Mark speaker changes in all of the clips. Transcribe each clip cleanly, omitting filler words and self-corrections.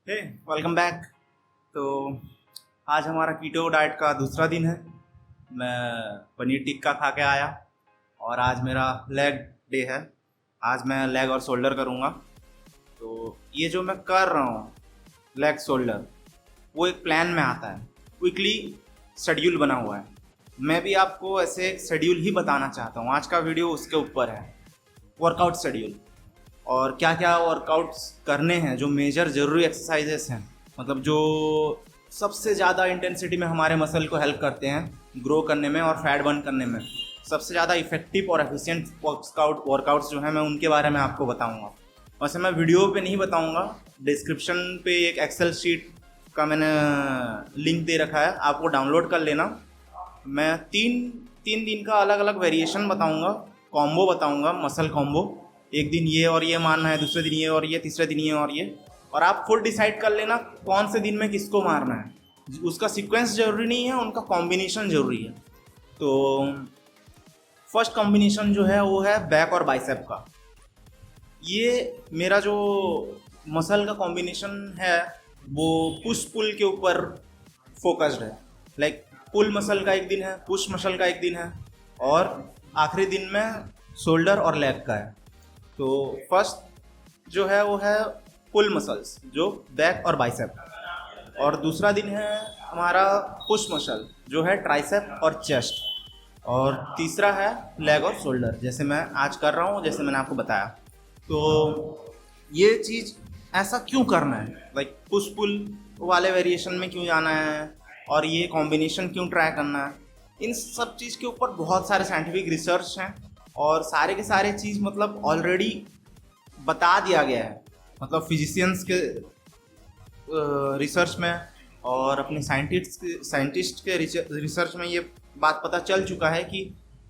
Speaker 1: हे welcome back. तो आज हमारा कीटो डाइट का दूसरा दिन है। मैं पनीर टिक्का खा के आया और आज मेरा लेग डे है। आज मैं लेग और शोल्डर करूँगा। तो ये जो मैं कर रहा हूँ लेग शोल्डर, वो एक प्लान में आता है, वीकली शेड्यूल बना हुआ है। मैं भी आपको ऐसे एक शेड्यूल ही बताना चाहता हूँ। आज का वीडियो उसके ऊपर है, वर्कआउट शेड्यूल और क्या क्या वर्कआउट्स करने हैं, जो मेजर ज़रूरी एक्सरसाइजेस हैं, मतलब जो सबसे ज़्यादा इंटेंसिटी में हमारे मसल को हेल्प करते हैं ग्रो करने में और फैट बर्न करने में। सबसे ज़्यादा इफेक्टिव और एफिशिएंट वर्कआउट्स जो हैं, मैं उनके बारे में आपको बताऊंगा। वैसे मैं वीडियो पे नहीं बताऊंगा, डिस्क्रिप्शन पे एक एक्सेल शीट का मैंने लिंक दे रखा है, आपको डाउनलोड कर लेना। मैं तीन दिन का अलग अलग वेरिएशन बताऊंगा, कॉम्बो बताऊंगा, मसल कॉम्बो। एक दिन ये और ये मारना है, दूसरे दिन ये और ये, तीसरे दिन ये और ये, और आप खुद डिसाइड कर लेना कौन से दिन में किसको मारना है। उसका सीक्वेंस ज़रूरी नहीं है, उनका कॉम्बिनेशन ज़रूरी है। तो फर्स्ट कॉम्बिनेशन जो है वो है बैक और बाइसेप का। ये मेरा जो मसल का कॉम्बिनेशन है वो पुश पुल के ऊपर फोकस्ड है। लाइक पुल मसल का एक दिन है, पुश मसल का एक दिन है, और आखिरी दिन में शोल्डर और लेग का है। तो फर्स्ट जो है वो है पुल मसल्स, जो बैक और बाइसेप, और दूसरा दिन है हमारा पुश मसल जो है ट्राइसेप और चेस्ट, और तीसरा है लेग और शोल्डर, जैसे मैं आज कर रहा हूँ, जैसे मैंने आपको बताया। तो ये चीज़ ऐसा क्यों करना है, लाइक पुश पुल वाले वेरिएशन में क्यों जाना है और ये कॉम्बिनेशन क्यों ट्राई करना है, इन सब चीज़ के ऊपर बहुत सारे साइंटिफिक रिसर्च हैं और सारे के सारे चीज़ मतलब ऑलरेडी बता दिया गया है। मतलब फिजिशियंस के रिसर्च में और अपने साइंटिस्ट के रिसर्च में ये बात पता चल चुका है कि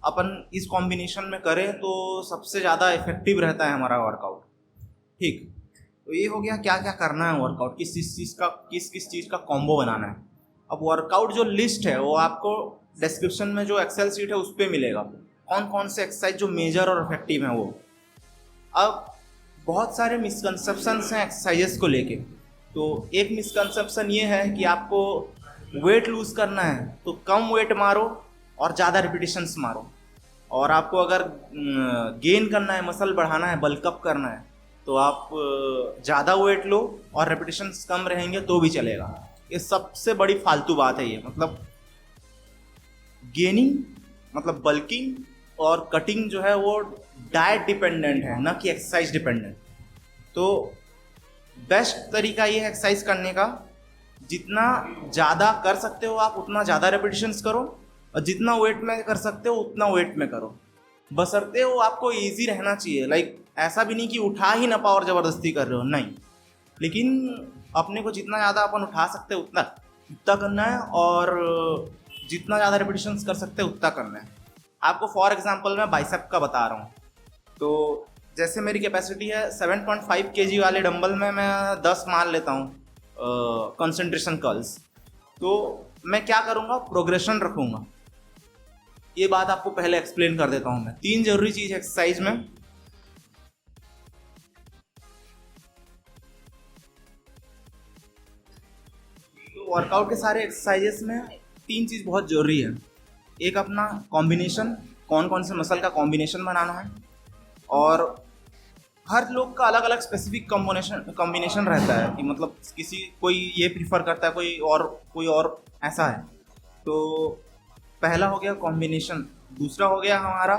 Speaker 1: अपन इस कॉम्बिनेशन में करें तो सबसे ज़्यादा इफेक्टिव रहता है हमारा वर्कआउट। ठीक, तो ये हो गया क्या क्या करना है वर्कआउट, किस चीज़ का कॉम्बो बनाना है। अब वर्कआउट जो लिस्ट है वो आपको डिस्क्रिप्शन में जो एक्सेल शीट है उस पर मिलेगा, कौन कौन से एक्सरसाइज जो मेजर और इफेक्टिव हैं वो। अब बहुत सारे मिसकंसेप्शंस हैं एक्सरसाइजेस को लेके। तो एक मिसकंसेप्शन ये है कि आपको वेट लूज करना है तो कम वेट मारो और ज़्यादा रिपीटिशंस मारो, और आपको अगर गेन करना है, मसल बढ़ाना है, बल्कअप करना है, तो आप ज़्यादा वेट लो और रिपीटिशंस कम रहेंगे तो भी चलेगा। ये सबसे बड़ी फालतू बात है। ये मतलब गेनिंग, मतलब बल्किंग और कटिंग जो है वो डाइट डिपेंडेंट है, ना कि एक्सरसाइज डिपेंडेंट। तो बेस्ट तरीका ये है एक्सरसाइज करने का, जितना ज़्यादा कर सकते हो आप उतना ज़्यादा रेपिटेशंस करो, और जितना वेट में कर सकते हो उतना वेट में करो, बशर्ते वो आपको इजी रहना चाहिए। लाइक ऐसा भी नहीं कि उठा ही ना पाओ और ज़बरदस्ती कर रहे हो, नहीं। लेकिन अपने को जितना ज़्यादा अपन उठा सकते हैं उतना करना है, और जितना ज़्यादा रेपिटेशंस कर सकते हैं उतना करना है। आपको फॉर एग्जांपल मैं बाइसेप का बता रहा हूँ। तो जैसे मेरी कैपेसिटी है 7.5 kg वाले डंबल में मैं 10 मार लेता हूँ कंसंट्रेशन कर्ल्स। तो मैं क्या करूँगा, प्रोग्रेशन रखूँगा। ये बात आपको पहले एक्सप्लेन कर देता हूँ मैं। 3 जरूरी चीज़ है एक्सरसाइज में। तो वर्कआउट के सारे एक्सरसाइजेस में 3 चीज़ बहुत ज़रूरी है। एक अपना कॉम्बिनेशन, कौन कौन से मसल का कॉम्बिनेशन बनाना है, और हर लोग का अलग अलग स्पेसिफिक कॉम्बिनेशन रहता है कि मतलब कोई ये प्रीफर करता है, कोई और ऐसा है। तो पहला हो गया कॉम्बिनेशन। दूसरा हो गया हमारा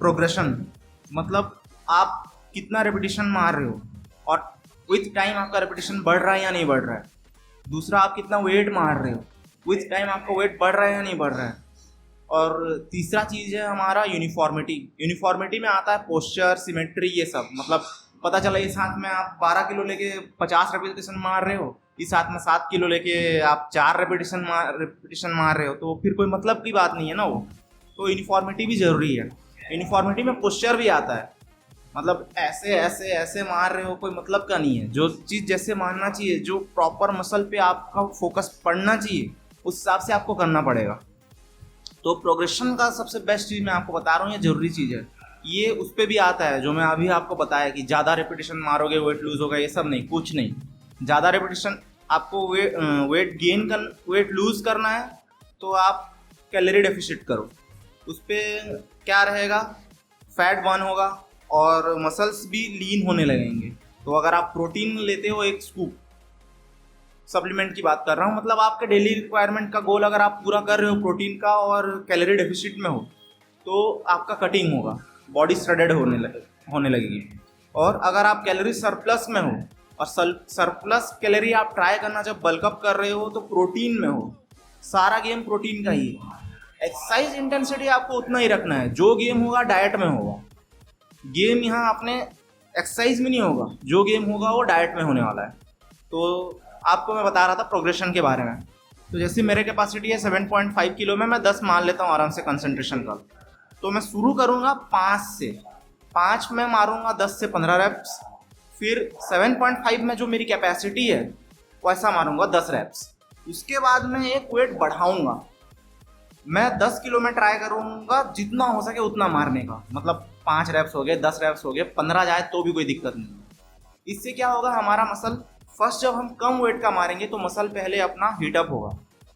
Speaker 1: प्रोग्रेशन, मतलब आप कितना रेपिटेशन मार रहे हो और विथ टाइम आपका रेपिटेशन बढ़ रहा है या नहीं बढ़ रहा है। दूसरा, आप कितना वेट मार रहे हो, विथ टाइम आपका वेट बढ़ रहा है या नहीं बढ़ रहा है। और तीसरा चीज़ है हमारा यूनिफॉर्मिटी। यूनिफॉर्मिटी में आता है पोस्चर, सिमेट्री, ये सब। मतलब पता चला इस हाथ में आप 12 किलो लेके 50 रेपिटेशन मार रहे हो, इस हाथ में 7 किलो लेके आप 4 रेपिटेशन मार रहे हो, तो फिर कोई मतलब की बात नहीं है ना वो। तो यूनिफॉर्मिटी भी ज़रूरी है। यूनिफॉर्मिटी में पोस्चर भी आता है, मतलब ऐसे ऐसे ऐसे मार रहे हो, कोई मतलब का नहीं है। जो चीज़ जैसे मारना चाहिए, जो प्रॉपर मसल पे आपका फोकस पड़ना चाहिए, उस हिसाब से आपको करना पड़ेगा। तो प्रोग्रेशन का सबसे बेस्ट चीज़ मैं आपको बता रहा हूँ, ये ज़रूरी चीज़ है। ये उस पर भी आता है जो मैं अभी आपको बताया कि ज़्यादा रेपिटेशन मारोगे वेट लूज होगा, ये सब नहीं, कुछ नहीं। ज़्यादा रेपिटेशन आपको वेट लूज करना है तो आप कैलोरी डेफिसिट करो। उस पर क्या रहेगा, फैट बर्न होगा और मसल्स भी लीन होने लगेंगे। तो अगर आप प्रोटीन लेते हो, एक स्कूप सप्लीमेंट की बात कर रहा हूँ, मतलब आपके डेली रिक्वायरमेंट का गोल अगर आप पूरा कर रहे हो प्रोटीन का और कैलोरी डेफिसिट में हो, तो आपका कटिंग होगा, बॉडी श्रेडेड होने लगेगी। और अगर आप कैलोरी सरप्लस में हो और सरप्लस कैलोरी आप ट्राई करना जब बल्कअप कर रहे हो तो प्रोटीन में हो, सारा गेम प्रोटीन का ही है। एक्सरसाइज इंटेंसिटी आपको उतना ही रखना है, जो गेम होगा डाइट में होगा। गेम यहाँ अपने एक्सरसाइज में नहीं होगा, जो गेम होगा वो डाइट में होने वाला है। तो आपको मैं बता रहा था प्रोग्रेशन के बारे में। तो जैसे मेरे कैपेसिटी है 7.5 किलो में, मैं 10 मान लेता हूँ आराम से कंसंट्रेशन का। तो मैं शुरू करूँगा 5 से, 5 में मारूंगा 10 से 15 रेप्स। फिर 7.5 में जो मेरी कैपेसिटी है वैसा मारूंगा 10 रेप्स। उसके बाद मैं एक वेट बढ़ाऊंगा, मैं 10 किलो में ट्राई करूंगा जितना हो सके उतना मारने का। मतलब 5 रेप्स हो गए, 10 रेप्स हो गए, 15 जाए तो भी कोई दिक्कत नहीं। इससे क्या होगा, हमारा मसल फर्स्ट जब हम कम वेट का मारेंगे तो मसल पहले अपना हीटअप होगा,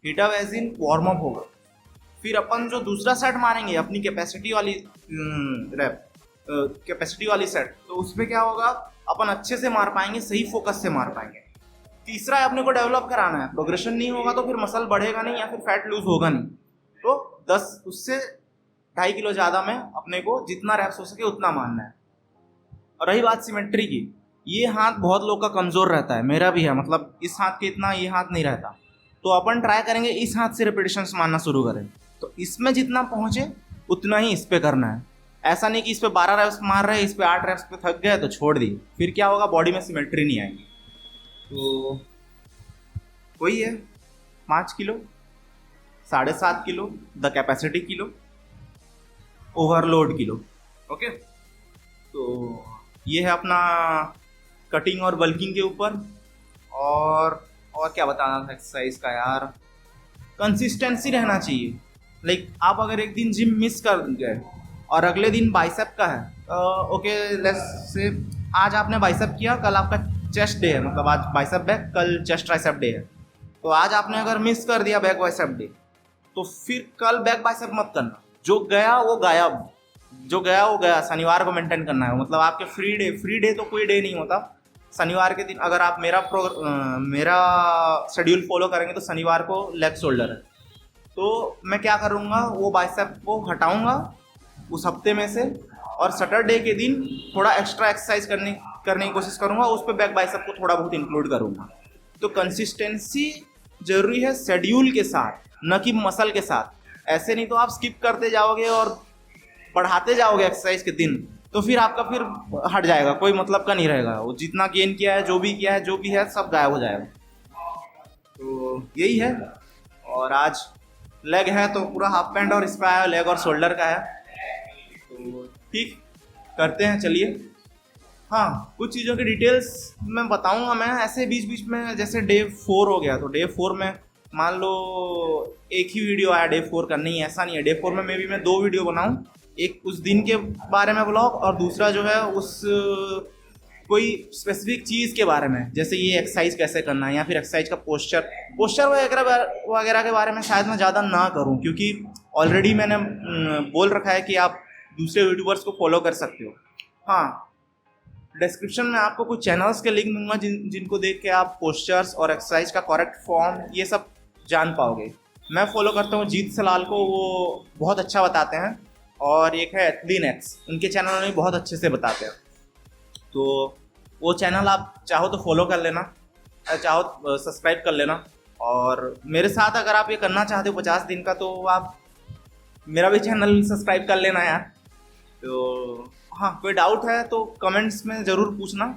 Speaker 1: heat up as in warm up होगा। फिर अपन जो दूसरा सेट मारेंगे अपनी कैपेसिटी वाली कैपेसिटी वाली सेट, तो उसमें क्या होगा, अपन अच्छे से मार पाएंगे, सही फोकस से मार पाएंगे। तीसरा अपने को डेवलप कराना है, प्रोग्रेशन नहीं होगा तो फिर मसल बढ़ेगा नहीं या फिर फैट लूज होगा नहीं। तो 10 उससे 2.5 किलो ज़्यादा में अपने को जितना रैप्स हो सके उतना मारना है। और रही बात सिमेट्री की, ये हाथ बहुत लोग का कमज़ोर रहता है, मेरा भी है, मतलब इस हाथ के इतना ये हाथ नहीं रहता। तो अपन ट्राई करेंगे इस हाथ से रिपीटेशंस मारना शुरू करें, तो इसमें जितना पहुँचे उतना ही इस पर करना है। ऐसा नहीं कि इस पर 12 रेप्स मार रहे हैं, इस पर 8 रेप्स पे थक गए तो छोड़ दिए, फिर क्या होगा, बॉडी में सिमेट्री नहीं आएगी। तो वही है, 5 kilo, 7.5 kilo the capacity kilo, overload kilo. Okay, तो ये है अपना कटिंग और बल्किंग के ऊपर। और क्या बताना था एक्सरसाइज का यार, कंसिस्टेंसी रहना चाहिए। लाइक आप अगर एक दिन जिम मिस कर गए और अगले दिन बाइसेप का है, ओके लेट्स से आज आपने बाइसेप किया, कल आपका चेस्ट डे है, मतलब आज बाइसेप बैक, कल चेस्ट ट्राइसेप डे है। तो आज आपने अगर मिस कर दिया बैक बाइसेप डे, तो फिर कल बैक बाइसेप मत करना। जो गया वो गायब, जो गया वो गया। शनिवार को मेंटेन करना है, मतलब आपके फ्री डे तो कोई डे नहीं होता। शनिवार के दिन अगर आप मेरा शेड्यूल फॉलो करेंगे तो शनिवार को लेग शोल्डर है, तो मैं क्या करूँगा, वो बाइसेप को हटाऊँगा उस हफ्ते में से, और सैटरडे के दिन थोड़ा एक्स्ट्रा एक्सरसाइज करने की कोशिश करूँगा, उस पर बैक बाइसेप को थोड़ा बहुत इंक्लूड करूँगा। तो कंसिस्टेंसी जरूरी है शेड्यूल के साथ, न कि मसल के साथ। ऐसे नहीं तो आप स्किप करते जाओगे और बढ़ाते जाओगे एक्सरसाइज के दिन, तो फिर आपका फिर हट जाएगा, कोई मतलब का नहीं रहेगा। वो जितना गेन किया है, जो भी किया है, जो भी है, सब गायब हो जाएगा। तो यही है। और आज लेग है तो पूरा हाफ पैंट और इस पर आया, लेग और शोल्डर का है। तो ठीक करते हैं, चलिए। हाँ, कुछ चीज़ों की डिटेल्स मैं बताऊंगा मैं ऐसे बीच बीच में। जैसे डे 4 हो गया, तो डे 4 में मान लो एक ही वीडियो आया डे 4 का, नहीं ऐसा नहीं है। डे 4 में मे बी मैं 2 वीडियो बनाऊं, एक उस दिन के बारे में ब्लॉग, और दूसरा जो है उस कोई स्पेसिफिक चीज़ के बारे में, जैसे ये एक्सरसाइज कैसे करना है या फिर एक्सरसाइज का पोस्चर वगैरह के बारे में शायद मैं ज़्यादा ना करूं, क्योंकि ऑलरेडी मैंने बोल रखा है कि आप दूसरे यूट्यूबर्स को फॉलो कर सकते हो। हाँ, डिस्क्रिप्शन में आपको कुछ चैनल्स के लिंक दूंगा जिनको देख के आप पोस्चर्स और एक्सरसाइज का करेक्ट फॉर्म ये सब जान पाओगे। मैं फॉलो करता हूँ जीत सलाल को, वो बहुत अच्छा बताते हैं। और एक है एथलीनेक्स, उनके चैनल में बहुत अच्छे से बताते हैं। तो वो चैनल आप चाहो तो फॉलो कर लेना, चाहो सब्सक्राइब कर लेना। और मेरे साथ अगर आप ये करना चाहते हो 50 दिन का, तो आप मेरा भी चैनल सब्सक्राइब कर लेना यार। तो हाँ, कोई डाउट है तो कमेंट्स में ज़रूर पूछना।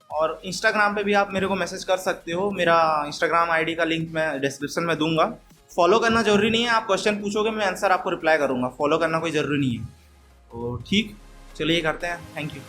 Speaker 1: और इंस्टाग्राम पे भी आप मेरे को मैसेज कर सकते हो, मेरा इंस्टाग्राम आईडी का लिंक मैं डिस्क्रिप्शन में दूंगा। फॉलो करना ज़रूरी नहीं है, आप क्वेश्चन पूछोगे मैं आंसर आपको रिप्लाई करूँगा, फॉलो करना कोई ज़रूरी नहीं है। तो ठीक, चलिए करते हैं। Thank you.